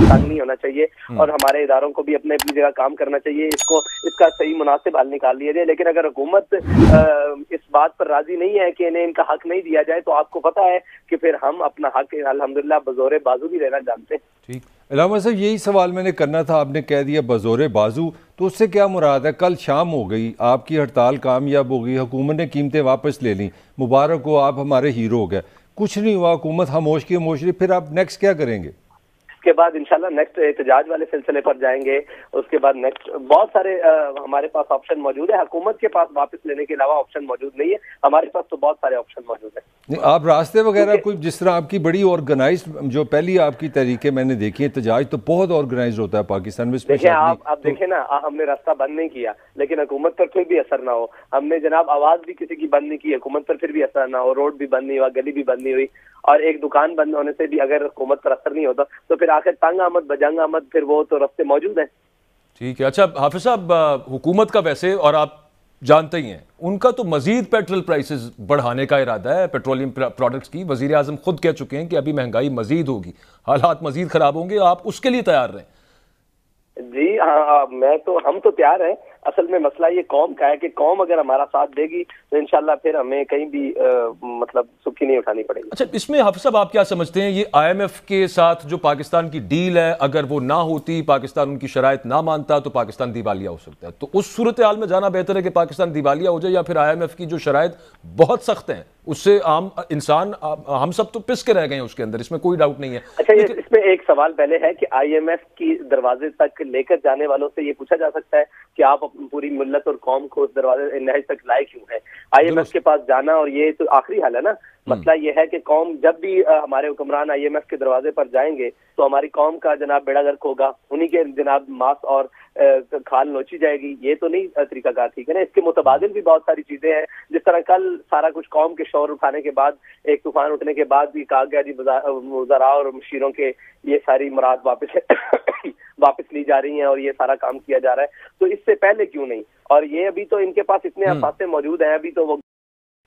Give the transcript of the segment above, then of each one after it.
तंग नहीं होना चाहिए, और हमारे इदारों को भी अपने अपनी जगह काम करना चाहिए। इसका सही मुनासिब हल निकाल लिया जाए। लेकिन अगर हुकूमत इस बात पर राजी नहीं है कि इन्हें इनका हक नहीं दिया जाए, तो आपको पता है कि फिर हम अपना हक अल्हम्दुलिल्लाह बज़ोरे बाजू भी लेना जानते हैं। ठीक, इलामा साहब यही सवाल मैंने करना था, आपने कह दिया बज़ोरे बाजू, तो उससे क्या मुराद है? कल शाम हो गई, आपकी हड़ताल कामयाब हो गई, हुकूमत ने कीमतें वापस ले ली, मुबारक हो, आप हमारे हीरो हो गए। कुछ नहीं हुआ, हुकूमत खामोश की खामोश रही, फिर आप नेक्स्ट क्या करेंगे? उसके बाद इंशाल्लाह नेक्स्ट एहतजाज वाले सिलसिले पर जाएंगे। उसके बाद नेक्स्ट बहुत सारे हमारे पास ऑप्शन मौजूद है। हुकूमत के पास वापस लेने के अलावा ऑप्शन मौजूद नहीं है, हमारे पास तो बहुत सारे ऑप्शन मौजूद है। नहीं, आप रास्ते वगैरह कोई, जिस तरह आपकी बड़ी ऑर्गेनाइज, जो पहली आपकी तहरीकें मैंने देखी है, एहतजाज तो बहुत ऑर्गेनाइज होता है पाकिस्तान में। देखिए आप देखें ना, हमने रास्ता बंद नहीं किया, लेकिन हुकूमत पर फिर भी असर ना हो। हमने जनाब आवाज भी किसी की बंद नहीं की, हुकूमत पर फिर भी असर ना हो। रोड भी बंद नहीं हुआ, गली भी बंद नहीं हुई, और एक दुकान बंद होने से भी अगर हुकूमत पर असर नहीं होता तो फिर आखिर तंग आमद बजंग आमद, फिर वो तो रास्ते मौजूद हैं। ठीक है। अच्छा हाफिज साहब, हुकूमत का वैसे, और आप जानते ही हैं, उनका तो मजीद पेट्रोल प्राइसेस बढ़ाने का इरादा है, पेट्रोलियम प्रोडक्ट्स की। वजीर आजम खुद कह चुके हैं कि अभी महंगाई मजीद होगी, हालात मजीद खराब होंगे, आप उसके लिए तैयार रहें। जी हाँ, हम तो तैयार हैं। असल में मसला ये कौम का है कि कौम अगर हमारा साथ देगी तो इंशाल्लाह फिर हमें कहीं भी मतलब सुखी नहीं उठानी पड़ेगी। अच्छा, इसमें हाफिज साहब आप क्या समझते हैं, ये IMF के साथ जो पाकिस्तान की डील है, अगर वो ना होती, पाकिस्तान उनकी शराइत ना मानता, तो पाकिस्तान दिवालिया हो सकता है। तो उस सूरत हाल में जाना बेहतर है कि पाकिस्तान दिवालिया हो जाए, या फिर IMF की जो शराइत बहुत सख्त हैं, उससे आम इंसान, हम सब तो पिस के रह गए हैं उसके अंदर, इसमें कोई डाउट नहीं है। अच्छा, इसमें एक सवाल पहले है कि IMF की दरवाजे तक लेकर जाने वालों से ये पूछा जा सकता है कि आप पूरी मिल्लत और कौम को उस दरवाजे नहज तक लाए क्यों है? IMF के पास जाना, और ये तो आखिरी हाल है ना। मसला ये है कि कौम जब भी हमारे हुक्मरान IMF के दरवाजे पर जाएंगे तो हमारी कौम का जनाब बेड़ा गर्क होगा, उन्हीं के जनाब मांस और खाल नोची जाएगी। ये तो नहीं तरीकाकार, ठीक है ना। इसके मुतबादिल भी बहुत सारी चीजें हैं, जिस तरह कल सारा कुछ कौम के शोर उठाने के बाद, एक तूफान उठने के बाद भी कहा गया जी वज़रा और मुशीरों के ये सारी मुराद वापस ली जा रही हैं और ये सारा काम किया जा रहा है, तो इससे पहले क्यों नहीं? और ये अभी तो इनके पास इतने असासे मौजूद हैं, अभी तो वो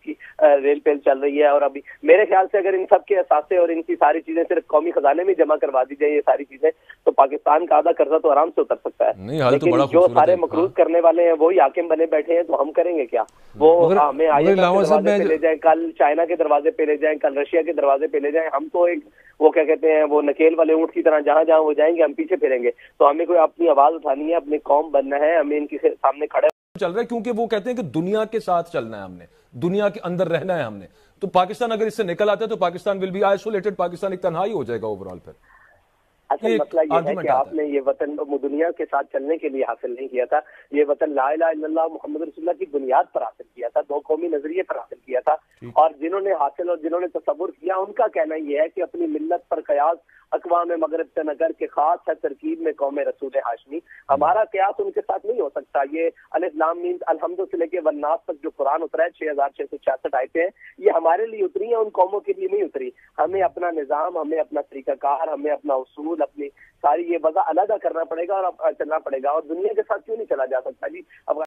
की रेल पेल चल रही है, और अभी मेरे ख्याल से अगर इन सब के असासे और इनकी सारी चीजें सिर्फ कौमी खजाने में जमा करवा दी जाए, ये सारी चीजें, तो पाकिस्तान का आधा कर्जा तो आराम से उतर सकता है। लेकिन तो जो सारे मकरूज करने वाले हैं वही हाकिम बने बैठे हैं, तो हम करेंगे क्या? वो हमें IMF के दरवाजे पे ले जाए, कल चाइना के दरवाजे पे ले जाए, कल रशिया के दरवाजे पे ले जाए, हम तो एक वो क्या कहते हैं, वो नकेल वाले ऊंट की तरह जहां जहां वो जाएंगे हम पीछे फिरेंगे। तो हमें कोई अपनी आवाज उठानी है, अपनी कौम बनना है, हमें इनके सामने खड़े चल रहा है, क्योंकि वो कहते हैं कि दुनिया के साथ चलना है, हमने दुनिया के अंदर रहना है हमने। तो पाकिस्तान अगर इससे निकल आता है तो Pakistan will be isolated, Pakistan एक तन्हाई हो जाएगा ओवरऑल। फिर असल मसला ये है कि आपने ये वतन दुनिया के साथ चलने के लिए हासिल नहीं किया था, ये वतन ला इलाहा इल्लल्लाह मुहम्मद रसूलुल्लाह की बुनियाद पर हासिल किया था, दो कौमी नजरिए पर हासिल किया था। और जिन्होंने हासिल और जिन्होंने तसव्वुर किया, उनका कहना यह है कि अपनी मिल्लत पर कयास अक़वाम मगरिब से न कर के खास है तरकीब में कौम रसूल हाशमी। हमारा कयास उनके साथ नहीं हो सकता। ये अलिफ लाम मीम अलहम्दु से लेके वन्नास तक जो कुरान उतरा है, 6666 आयतें हैं, ये हमारे लिए उतरी हैं, उन कौमों के लिए नहीं उतरी। हमें अपना निज़ाम, हमें अपना तरीकाकार, हमें अपना उसूल, अपनी सारी ये वजह अलग करना पड़ेगा और चलना पड़ेगा। और दुनिया के साथ क्यों नहीं चला जा सकता जी? अब